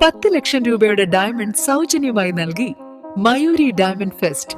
10 ലക്ഷം രൂപയുടെ ഡയമണ്ട് സൗജന്യമായി നൽകി മയൂരി ഡയമണ്ട് ഫെസ്റ്റ്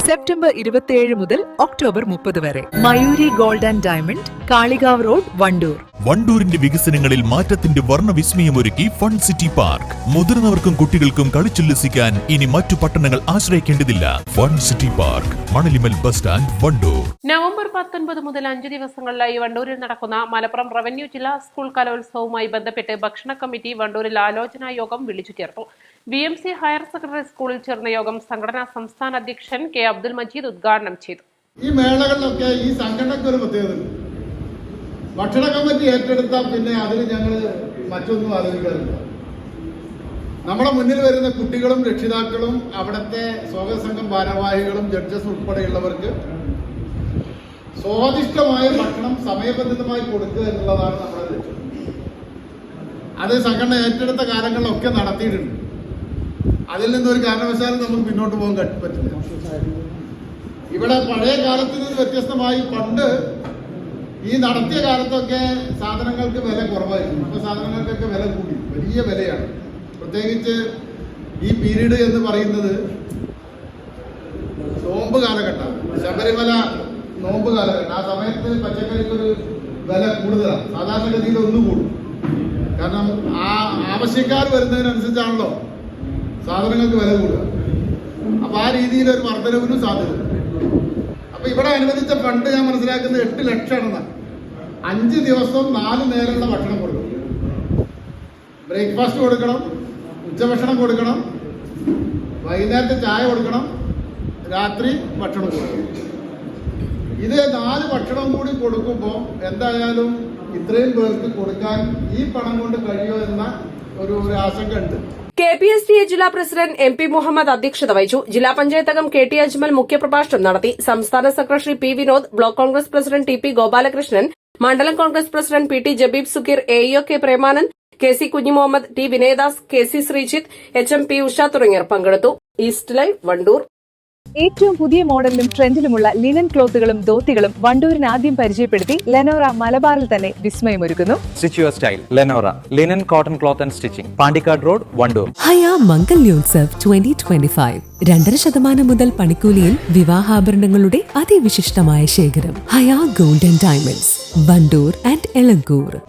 സെപ്റ്റംബർ 27 മുതൽ ഒക്ടോബർ 30 വരെ. Mayuri gold and diamond, Kalikavu road, Wandoor. വണ്ടൂരിന്റെ വികസനങ്ങളിൽ മാറ്റത്തിന്റെ വർണ്ണവിസ്മയമൊരുക്കി ഫൺ സിറ്റി പാർക്ക്. മുതിർന്നവർക്കും കുട്ടികൾക്കും കളിച്ചുല്ലസിക്കാൻ ഇനി മറ്റു പട്ടണങ്ങൾ ആശ്രയിക്കേണ്ടതില്ല. Fun city park, Manalimal bus stand, Wandoor. November 19 മുതൽ 5 ദിവസങ്ങളിലായി വണ്ടൂരിൽ നടക്കുന്ന മലപ്പുറം റവന്യൂ ജില്ലാ സ്കൂൾ കലോത്സവവുമായി ബന്ധപ്പെട്ട് ഭക്ഷണ കമ്മിറ്റി വണ്ടൂരിൽ ആലോചനാ യോഗം വിളിച്ചു ചേർത്തു. BMC ഹയർ സെക്കൻഡറി സ്കൂളിൽ ചേർന്ന യോഗം സംഘടനാ സംസ്ഥാന അധ്യക്ഷൻ കെ അബ്ദുൽ മജീദ് ഉദ്ഘാടനം ചെയ്തു. ഈ മേളകളിലൊക്കെ ഈ സംഘടനയ്ക്ക് ഒരു പ്രത്യേകത, ഭക്ഷണ കമ്മിറ്റി ഏറ്റെടുത്താൽ പിന്നെ അതിന് ഞങ്ങൾ മറ്റൊന്നും ആലോചിക്കാറില്ല. നമ്മുടെ മുന്നിൽ വരുന്ന കുട്ടികളും രക്ഷിതാക്കളും അവിടുത്തെ സ്വാഗത സംഘം ഭാരവാഹികളും ജഡ്ജസ് ഉൾപ്പെടെയുള്ളവർക്ക് സ്വാദിഷ്ടമായ ഭക്ഷണം സമയബന്ധിതമായി കൊടുക്കുക എന്നുള്ളതാണ് നമ്മുടെ ലക്ഷ്യം. അത് സംഘടന ഏറ്റെടുത്ത കാലങ്ങളിലൊക്കെ നടത്തിയിട്ടുണ്ട്. അതിൽ നിന്നൊരു കാരണവശാലും നമുക്ക് പിന്നോട്ട് പോകാൻ പറ്റില്ല. ഇവിടെ പഴയ കാലത്ത് നിന്ന് വ്യത്യസ്തമായി പണ്ട് ഈ നടത്തിയ കാലത്തൊക്കെ സാധനങ്ങൾക്ക് വില കുറവായിരുന്നു. ഇപ്പോൾ സാധനങ്ങൾക്കൊക്കെ വില കൂടി, വലിയ വിലയാണ്. പ്രത്യേകിച്ച് ഈ പീരീഡ് എന്ന് പറയുന്നത് നോമ്പ് കാലഘട്ടമാണ്, ശബരിമല നോമ്പ് കാലഘട്ടം. ആ സമയത്ത് പച്ചക്കറിക്കൊരു വില കൂടുതലാണ്. സാധാരണഗതിയിൽ ഒന്ന് കൂടും. കാരണം ആ ആവശ്യക്കാർ വരുന്നതിനനുസരിച്ചാണല്ലോ സാധനങ്ങൾക്ക് വില കൂടുക. അപ്പൊ ആ രീതിയിൽ ഒരു വർധനവിനും സാധ്യത. അപ്പൊ ഇവിടെ അനുവദിച്ച ഫണ്ട് ഞാൻ മനസ്സിലാക്കുന്നത് 8 ലക്ഷമാണ്. 5 ദിവസവും 4 നേരമുള്ള ഭക്ഷണം കൊടുക്കണം. ബ്രേക്ക്ഫാസ്റ്റ് കൊടുക്കണം, ഉച്ചഭക്ഷണം കൊടുക്കണം, വൈകുന്നേരത്തെ ചായ കൊടുക്കണം, രാത്രി ഭക്ഷണം കൊടുക്കണം. ഇത് 4 ഭക്ഷണം കൂടി കൊടുക്കുമ്പോൾ എന്തായാലും ഇത്രയും പേർക്ക് കൊടുക്കാൻ ഈ പണം കൊണ്ട് കഴിയുമോ എന്ന ഒരു ആശങ്ക ഉണ്ട്. KPSTA ജില്ലാ പ്രസിഡന്റ് MP മുഹമ്മദ് അധ്യക്ഷത വഹിച്ചു. ജില്ലാ പഞ്ചായത്ത് അംഗം KT അജ്മൽ മുഖ്യപ്രഭാഷണം നടത്തി. സംസ്ഥാന secretary P Vinod, block Congress president TP Gopalakrishnan, മണ്ഡലം Congress president PT Jabeeb Sukkeer, AEO K Premanand, KC Kunhimuhammad, T Vinayadas, KC Sreejith, HMP Usha തുടങ്ങിയവർ പങ്കെടുത്തു. East live, Wandoor. ഏറ്റവും പുതിയ മോഡലിലും ട്രെൻഡിലുമുള്ള ലിനൻ ക്ലോത്തുകളും ധോത്തികളും വണ്ടൂരിന് ആദ്യം പരിചയപ്പെടുത്തി ലെനോറ മലബാറിൽ തന്നെ വിസ്മയമൊരുക്കുന്നു. Stitch your style, Lenora, linen, cotton cloth and stitching, Pandikad Road, Vandoor. ഹയ മംഗല്യോത്സവ് 2025 2.5% മുതൽ പണിക്കൂലിയിൽ വിവാഹാഭരണങ്ങളുടെ അതിവിശിഷ്ടമായ ശേഖരം. Haya gold and diamonds, Wandoor and Elankur.